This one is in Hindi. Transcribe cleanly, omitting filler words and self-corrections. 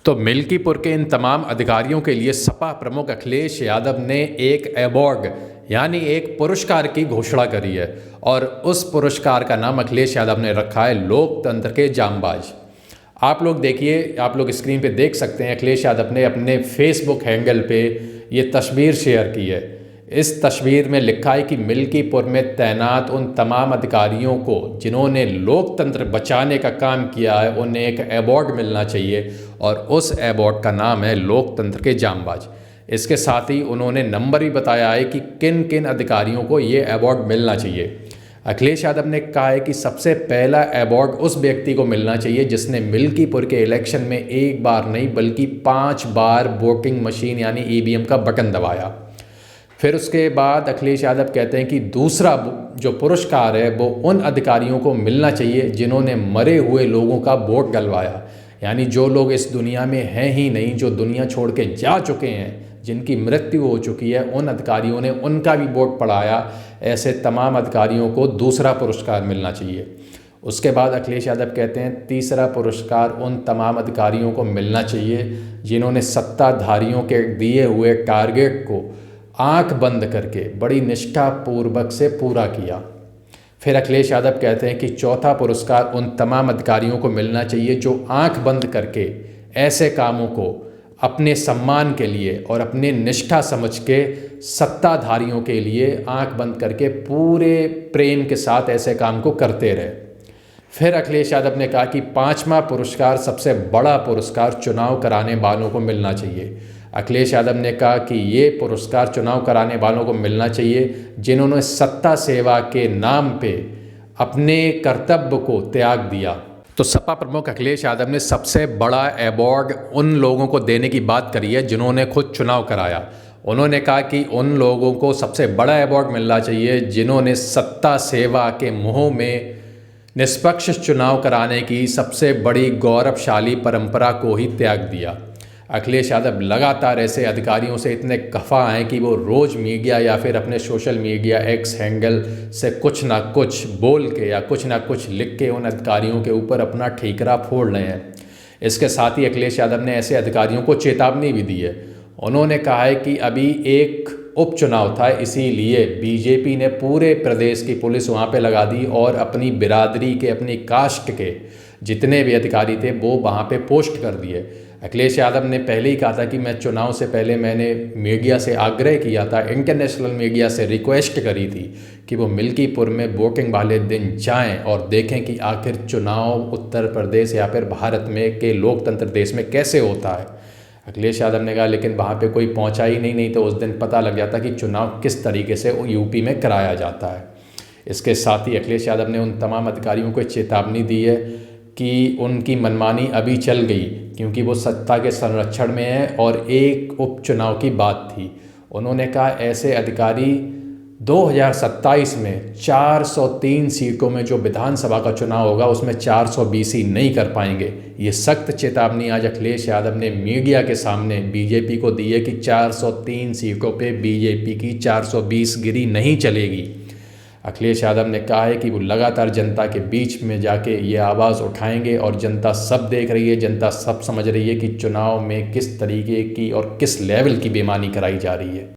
तो मिल्कीपुर के इन तमाम अधिकारियों के लिए सपा प्रमुख अखिलेश यादव ने एक अवार्ड यानी एक पुरस्कार की घोषणा करी है और उस पुरस्कार का नाम अखिलेश यादव ने रखा है लोकतंत्र के जांबाज। आप लोग देखिए, आप लोग स्क्रीन पे देख सकते हैं, अखिलेश यादव ने अपने फेसबुक हैंडल पे ये तस्वीर शेयर की है। इस तस्वीर में लिखा है कि मिल्कीपुर में तैनात उन तमाम अधिकारियों को जिन्होंने लोकतंत्र बचाने का काम किया है उन्हें एक अवार्ड मिलना चाहिए और उस अवार्ड का नाम है लोकतंत्र के जांबाज। इसके साथ ही उन्होंने नंबर भी बताया है कि किन किन अधिकारियों को ये अवार्ड मिलना चाहिए। अखिलेश यादव ने कहा है कि सबसे पहला अवार्ड उस व्यक्ति को मिलना चाहिए जिसने मिल्कीपुर के इलेक्शन में एक बार नहीं बल्कि 5 बार वोटिंग मशीन यानी ईवीएम का बटन दबाया। फिर उसके बाद अखिलेश यादव कहते हैं कि दूसरा जो पुरस्कार है वो उन अधिकारियों को मिलना चाहिए जिन्होंने मरे हुए लोगों का वोट डलवाया, यानी जो लोग इस दुनिया में हैं ही नहीं, जो दुनिया छोड़ के जा चुके हैं, जिनकी मृत्यु हो चुकी है, उन अधिकारियों ने उनका भी वोट पढ़ाया। ऐसे तमाम अधिकारियों को दूसरा पुरस्कार मिलना चाहिए। उसके बाद अखिलेश यादव कहते हैं तीसरा पुरस्कार उन तमाम अधिकारियों को मिलना चाहिए जिन्होंने सत्ताधारियों के दिए हुए टारगेट को आंख बंद करके बड़ी निष्ठापूर्वक से पूरा किया। फिर अखिलेश यादव कहते हैं कि चौथा पुरस्कार उन तमाम अधिकारियों को मिलना चाहिए जो आंख बंद करके ऐसे कामों को अपने सम्मान के लिए और अपने निष्ठा समझ के सत्ताधारियों के लिए आंख बंद करके पूरे प्रेम के साथ ऐसे काम को करते रहे। फिर अखिलेश यादव ने कहा कि पांचवा पुरस्कार सबसे बड़ा पुरस्कार चुनाव कराने वालों को मिलना चाहिए। अखिलेश यादव ने कहा कि ये पुरस्कार चुनाव कराने वालों को मिलना चाहिए जिन्होंने सत्ता सेवा के नाम पे अपने कर्तव्य को त्याग दिया। तो सपा प्रमुख अखिलेश यादव ने सबसे बड़ा अवार्ड उन लोगों को देने की बात करी है जिन्होंने खुद चुनाव कराया। उन्होंने कहा कि उन लोगों को सबसे बड़ा अवार्ड मिलना चाहिए जिन्होंने सत्ता सेवा के मोह में निष्पक्ष चुनाव कराने की सबसे बड़ी गौरवशाली परंपरा को ही त्याग दिया। अखिलेश यादव लगातार ऐसे अधिकारियों से इतने खफा हैं कि वो रोज़ मीडिया या फिर अपने सोशल मीडिया एक्स हैंडल से कुछ ना कुछ बोल के या कुछ ना कुछ लिख के उन अधिकारियों के ऊपर अपना ठीकरा फोड़ रहे हैं। इसके साथ ही अखिलेश यादव ने ऐसे अधिकारियों को चेतावनी भी दी है। उन्होंने कहा है कि अभी एक उपचुनाव था, इसीलिए बीजेपी ने पूरे प्रदेश की पुलिस वहाँ पे लगा दी और अपनी बिरादरी के, अपनी कास्ट के जितने भी अधिकारी थे वो वहाँ पे पोस्ट कर दिए। अखिलेश यादव ने पहले ही कहा था कि मैं चुनाव से पहले मैंने मीडिया से आग्रह किया था, इंटरनेशनल मीडिया से रिक्वेस्ट करी थी कि वो मिल्कीपुर में वोटिंग वाले दिन जाएं और देखें कि आखिर चुनाव उत्तर प्रदेश या फिर भारत में के लोकतंत्र देश में कैसे होता है। अखिलेश यादव ने कहा लेकिन वहाँ पे कोई पहुँचा ही नहीं तो उस दिन पता लग जाता कि चुनाव किस तरीके से यूपी में कराया जाता है। इसके साथ ही अखिलेश यादव ने उन तमाम अधिकारियों को चेतावनी दी है कि उनकी मनमानी अभी चल गई क्योंकि वो सत्ता के संरक्षण में है और एक उपचुनाव की बात थी। उन्होंने कहा ऐसे अधिकारी 2027 में 403 सीटों में जो विधानसभा का चुनाव होगा उसमें 420 ही नहीं कर पाएंगे। ये सख्त चेतावनी आज अखिलेश यादव ने मीडिया के सामने बीजेपी को दी है कि 403 सीटों पे बीजेपी की 420 गिरी नहीं चलेगी। अखिलेश यादव ने कहा है कि वो लगातार जनता के बीच में जाके ये आवाज़ उठाएंगे और जनता सब देख रही है, जनता सब समझ रही है कि चुनाव में किस तरीके की और किस लेवल की बेईमानी कराई जा रही है।